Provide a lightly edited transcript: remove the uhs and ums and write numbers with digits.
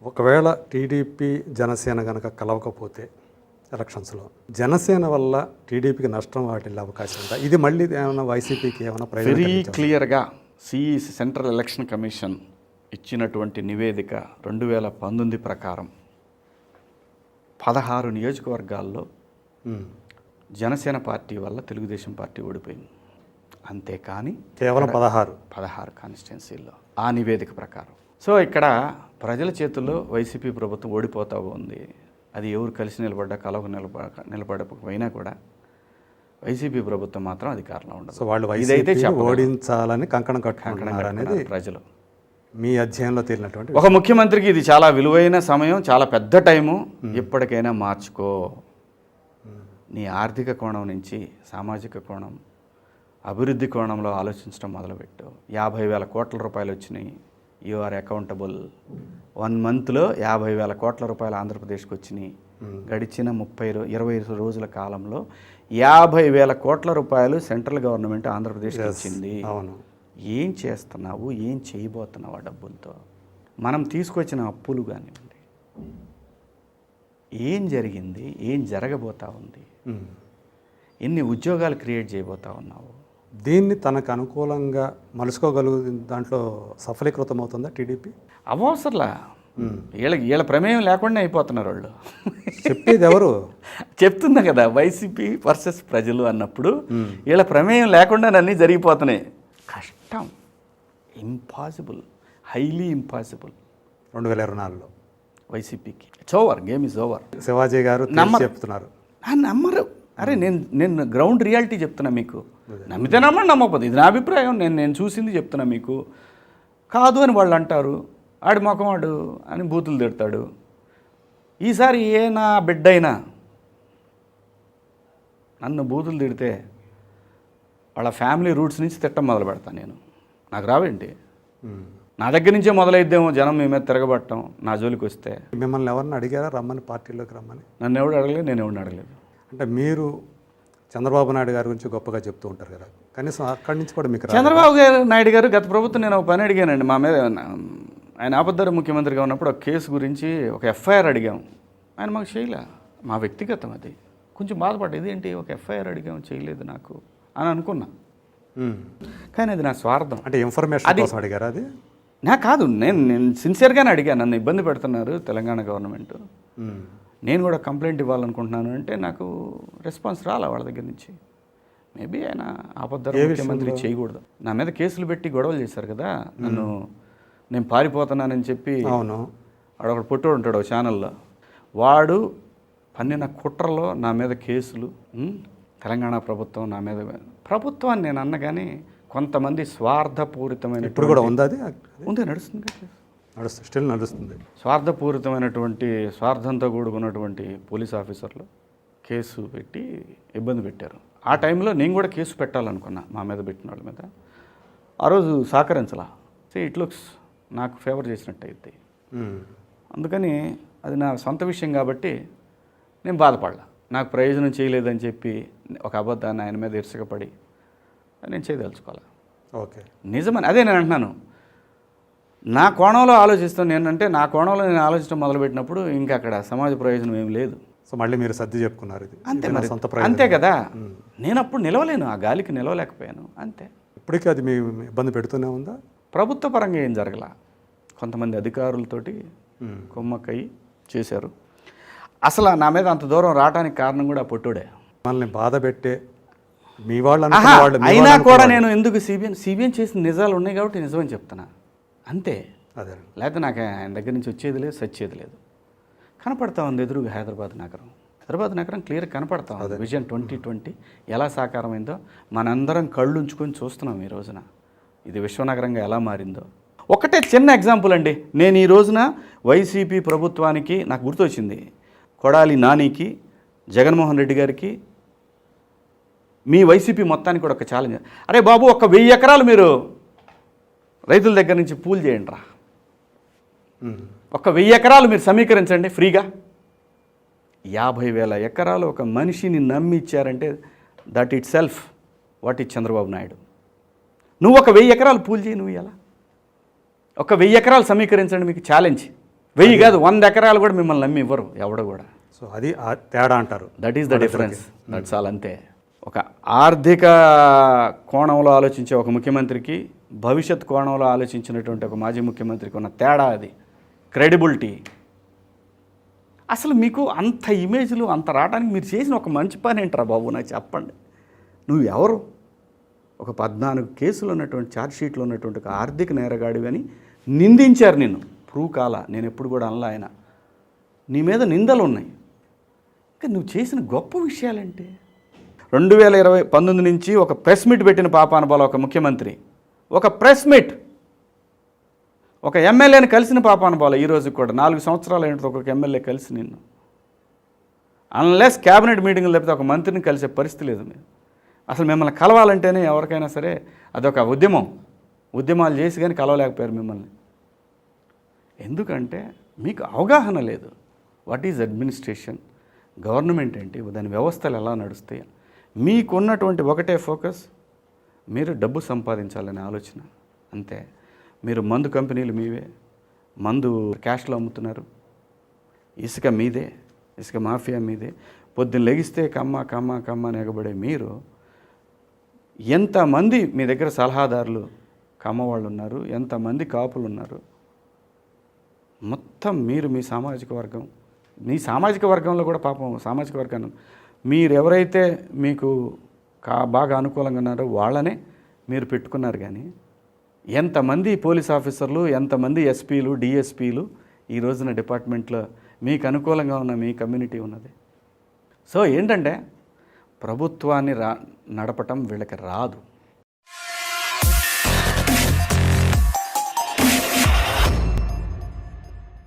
ఒకవేళ టీడీపీ జనసేన కనుక కలవకపోతే ఎలక్షన్స్లో జనసేన వల్ల టీడీపీకి నష్టం వాటిల్లే అవకాశం ఉందా? ఇది మళ్ళీ ఏమైనా వైసీపీకి ఏమైనా వెరీ క్లియర్గా సిఈసి సెంట్రల్ ఎలక్షన్ కమిషన్ ఇచ్చినటువంటి నివేదిక 2019 ప్రకారం 16 నియోజకవర్గాల్లో జనసేన పార్టీ వల్ల తెలుగుదేశం పార్టీ ఓడిపోయింది. అంతేకాని కేవలం 16 కాన్స్టిట్యున్సీల్లో ఆ నివేదిక ప్రకారం. సో ఇక్కడ ప్రజల చేతుల్లో వైసీపీ ప్రభుత్వం ఓడిపోతా ఉంది. అది ఎవరు కలిసి నిలబడ్డా కలవ నిలబడకపోయినా కూడా వైసీపీ ప్రభుత్వం మాత్రం అధికారంలో ఉండదు. సో వాళ్ళు ఇదైతే ఓడించాలని కంకణం కట్టుకుంటున్నారు అనేది ప్రజలు మీ అధ్యయనంలో తేలినటువంటి ఒక ముఖ్యమంత్రికి ఇది చాలా విలువైన సమయం, చాలా పెద్ద టైము. ఎప్పటికైనా మార్చుకో. నీ ఆర్థిక కోణం నుంచి సామాజిక కోణం, అభివృద్ధి కోణంలో ఆలోచించడం మొదలుపెట్టు. 50,000 కోట్ల రూపాయలు వచ్చినాయి. You are accountable. 1 మంత్లో 50,000 కోట్ల రూపాయలు ఆంధ్రప్రదేశ్కి వచ్చినాయి. గడిచిన 20 రోజుల కాలంలో 50,000 కోట్ల రూపాయలు సెంట్రల్ గవర్నమెంట్ ఆంధ్రప్రదేశ్కి వచ్చింది. అవును. ఏం చేస్తున్నావు, ఏం చేయబోతున్నావు ఆ డబ్బులతో? మనం తీసుకొచ్చిన అప్పులు కానివ్వండి, ఏం జరిగింది, ఏం జరగబోతా ఉంది, ఎన్ని ఉద్యోగాలు క్రియేట్ చేయబోతా ఉన్నావు? దీన్ని తనకు అనుకూలంగా మలుచుకోగలుగు దాంట్లో సఫలీకృతం అవుతుందా టీడీపీ? అవసరంలా. వీళ్ళ ప్రమేయం లేకుండా అయిపోతున్నారు వాళ్ళు. చెప్పేది ఎవరు? చెప్తున్నా కదా, వైసీపీ వర్సెస్ ప్రజలు అన్నప్పుడు వీళ్ళ ప్రమేయం లేకుండా అన్నీ జరిగిపోతున్నాయి. కష్టం, ఇంపాసిబుల్, హైలీ ఇంపాసిబుల్. 2024లో వైసీపీకి it's over, game is over. Shivaji garu చెప్తున్నారు. నమ్మరు. అరే నేను గ్రౌండ్ రియాలిటీ చెప్తున్నా మీకు. నమ్మితే నమ్మండి, నమ్మకపోతే ఇది నా అభిప్రాయం. నేను చూసింది చెప్తున్నా మీకు. కాదు అని వాళ్ళు అంటారు. ఆడి మొఖం వాడు అని బూతులు తిడతాడు. ఈసారి నా బిడ్డ అయినా నన్ను బూతులు తిడితే వాళ్ళ ఫ్యామిలీ రూట్స్ నుంచి తిట్టం మొదలు పెడతాను నేను. నాకు రావేంటి? నా దగ్గర నుంచే మొదలైద్దేమో జనం మీ మీద తిరగబట్టడం నా జోలికి వస్తే. మిమ్మల్ని ఎవరిని అడిగారా రమ్మని, పార్టీలోకి రమ్మని? నన్ను ఎవడు అడగలేదు, నేను ఎవరిని అడగలేదు. అంటే మీరు చంద్రబాబు నాయుడు గారి గురించి గొప్పగా చెప్తూ ఉంటారు కదా, కనీసం అక్కడి నుంచి కూడా మీకు చంద్రబాబు నాయుడు గారు గత ప్రభుత్వం నేను ఒక పని అడిగానండి. మా మీద ఆయన ఆపద్ధర ముఖ్యమంత్రిగా ఉన్నప్పుడు ఒక కేసు గురించి ఒక ఎఫ్ఐఆర్ అడిగాం. ఆయన మాకు చేయలే. మా వ్యక్తిగతం అది. కొంచెం బాధపడ్డా, ఇదేంటి ఒక ఎఫ్ఐఆర్ అడిగాం చేయలేదు నాకు అని అనుకున్నా. కానీ అది నా స్వార్థం. అంటే ఇన్ఫర్మేషన్ కోసం అడిగారా? అది నా కాదు, నేను సిన్సియర్గానే అడిగాను. నన్ను ఇబ్బంది పెడుతున్నారు తెలంగాణ గవర్నమెంట్, నేను కూడా కంప్లైంట్ ఇవ్వాలనుకుంటున్నాను అంటే నాకు రెస్పాన్స్ రాలా వాళ్ళ దగ్గర నుంచి. మేబీ ఆయన ఆపద్ధర ముఖ్యమంత్రి చేయకూడదు. నా మీద కేసులు పెట్టి గొడవలు చేశారు కదా, నేను పారిపోతున్నానని చెప్పి. అవును. వాడొకడు పుట్టోడు ఉంటాడు ఒక ఛానల్లో, వాడు పన్నిన కుట్రలో నా మీద కేసులు. తెలంగాణ ప్రభుత్వం నా మీద, ప్రభుత్వాన్ని నేను అన్నగానే కొంతమంది స్వార్థపూరితమైన, ఇప్పుడు కూడా ఉంది, అది ఉంది, నడుస్తుంది, స్టిల్ నడుస్తుంది. స్వార్థపూరితమైనటువంటి, స్వార్థంతో కూడుకున్నటువంటి పోలీస్ ఆఫీసర్లు కేసు పెట్టి ఇబ్బంది పెట్టారు. ఆ టైంలో నేను కూడా కేసు పెట్టాలనుకున్నా మా మీద పెట్టిన వాళ్ళ మీద. ఆ రోజు సహకరించలా. ఇట్ లుక్స్ నాకు ఫేవర్ చేసినట్టు అయితే. అందుకని అది నా సొంత విషయం కాబట్టి నేను బాధపడలా. నాకు ప్రయోజనం చేయలేదని చెప్పి ఒక అబద్ధాన్ని ఆయన మీద ఇరుసకపడి నేను చేయదలుచుకోవాలి. ఓకే, నిజమని అదే నేను అంటున్నాను. నా కోణంలో ఆలోచిస్తాను. నేనంటే నా కోణంలో నేను ఆలోచించడం మొదలుపెట్టినప్పుడు ఇంకా అక్కడ సమాజ ప్రయోజనం ఏం లేదు. సో మళ్ళీ మీరు సర్ది చెప్పుకున్నారు. అంతే మరి, అంతే కదా. నేను అప్పుడు నిలవలేను, ఆ గాలికి నిలవలేకపోయాను, అంతే. ఇప్పటికీ అది మీ ఇబ్బంది పెడుతూనే ఉందా? ప్రభుత్వ పరంగా ఏం జరగల. కొంతమంది అధికారులతోటి కొమ్మక్కయి చేశారు. అసలు నా మీద అంత దూరం రావడానికి కారణం కూడా పొట్టుడే. మనల్ని బాధ పెట్టే మీ వాళ్ళు అయినా కూడా నేను ఎందుకు సిబిఎన్ చేసిన నిజాలు ఉన్నాయి కాబట్టి నిజమని చెప్తున్నా, అంతే. అదే, లేకపోతే నాకు ఆయన దగ్గర నుంచి వచ్చేది లేదు, సచ్చేది లేదు. కనపడతా ఉంది ఎదురుగా హైదరాబాద్ నగరం క్లియర్ కనపడతా ఉంది. విజన్ 2020 ఎలా సాకారమైందో మనందరం కళ్ళు ఉంచుకొని చూస్తున్నాం ఈ రోజున. ఇది విశ్వనగరంగా ఎలా మారిందో ఒకటే చిన్న ఎగ్జాంపుల్ అండి. నేను ఈ రోజున వైసీపీ ప్రభుత్వానికి నాకు గుర్తొచ్చింది, కొడాలి నానికి, జగన్మోహన్ రెడ్డి గారికి, మీ వైసీపీ మొత్తానికి కూడా ఒక ఛాలెంజ్. అరే బాబు, 1000 ఎకరాలు మీరు రైతుల దగ్గర నుంచి పూల్ చేయండి రా. 1000 ఎకరాలు మీరు సమీకరించండి ఫ్రీగా. 50,000 ఎకరాలు ఒక మనిషిని నమ్మి ఇచ్చారంటే that it self what is Chandrababu Naidu. నువ్వు 1000 ఎకరాలు పూల్ చేయి. నువ్వు ఎలా 1000 ఎకరాలు సమీకరించండి, మీకు ఛాలెంజ్. 1000 కాదు 100 ఎకరాలు కూడా మిమ్మల్ని నమ్మి ఇవ్వరు ఎవడు కూడా. సో అది ఆ తేడా అంటారు. That is the difference. That's all. అంతే. ఒక ఆర్థిక కోణంలో ఆలోచించే ఒక ముఖ్యమంత్రికి, భవిష్యత్ కోణంలో ఆలోచించినటువంటి ఒక మాజీ ముఖ్యమంత్రికి ఉన్న తేడా అది. క్రెడిబిలిటీ. అసలు మీకు అంత ఇమేజ్లు అంత రావడానికి మీరు చేసిన ఒక మంచి పని ఏంట్రా బాబు నాకు చెప్పండి. నువ్వు ఎవరు? ఒక 14 కేసులు ఉన్నటువంటి ఛార్జ్షీట్లు ఉన్నటువంటి ఒక ఆర్థిక నేరగాడివి అని నిందించారు నిన్ను. ప్రూవ్ కాలా. నేను ఎప్పుడు కూడా అనలా ఆయన. నీ మీద నిందలు ఉన్నాయి. ఇంకా నువ్వు చేసిన గొప్ప విషయాలంటే 2019 నుంచి ఒక ప్రెస్ మీట్ పెట్టిన పాపానుభాల ఒక ముఖ్యమంత్రి, ఒక ప్రెస్ మీట్, ఒక ఎమ్మెల్యేని కలిసిన పాపానుభాల ఈ రోజు కూడా 4 సంవత్సరాలు ఏంటో ఒక ఎమ్మెల్యే కలిసి నిన్ను. అన్లెస్ క్యాబినెట్ మీటింగ్లు లేకపోతే ఒక మంత్రిని కలిసే పరిస్థితి లేదు. మీరు అసలు మిమ్మల్ని కలవాలంటేనే ఎవరికైనా సరే అదొక ఉద్యమాలు చేసి కానీ కలవలేకపోయారు మిమ్మల్ని. ఎందుకంటే మీకు అవగాహన లేదు. వాట్ ఈజ్ అడ్మినిస్ట్రేషన్, గవర్నమెంట్ ఏంటి, దాని వ్యవస్థలు ఎలా నడుస్తాయి. మీకున్నటువంటి ఒకటే ఫోకస్, మీరు డబ్బు సంపాదించాలనే ఆలోచన. అంతే. మీరు మందు కంపెనీలు మీవే, మందు క్యాష్లో అమ్ముతున్నారు, ఇసుక మీదే, ఇసుక మాఫియా మీదే. పొద్దున్న లెగిస్తే కమ్మ అని ఎగబడే మీరు, ఎంతమంది మీ దగ్గర సలహాదారులు కమ్మవాళ్ళు ఉన్నారు, ఎంతమంది కాపులు ఉన్నారు. మొత్తం మీరు మీ సామాజిక వర్గంలో కూడా పాపం సామాజిక వర్గాన్ని మీరు ఎవరైతే మీకు బాగా అనుకూలంగా ఉన్నారో వాళ్ళనే మీరు పెట్టుకున్నారు. కానీ ఎంతమంది పోలీస్ ఆఫీసర్లు, ఎంతమంది ఎస్పీలు, డిఎస్పీలు ఈ రోజున డిపార్ట్మెంట్లో మీకు అనుకూలంగా ఉన్న మీ కమ్యూనిటీ ఉన్నది. సో ఏంటంటే ప్రభుత్వాన్ని నడపటం వీళ్ళకి రాదు.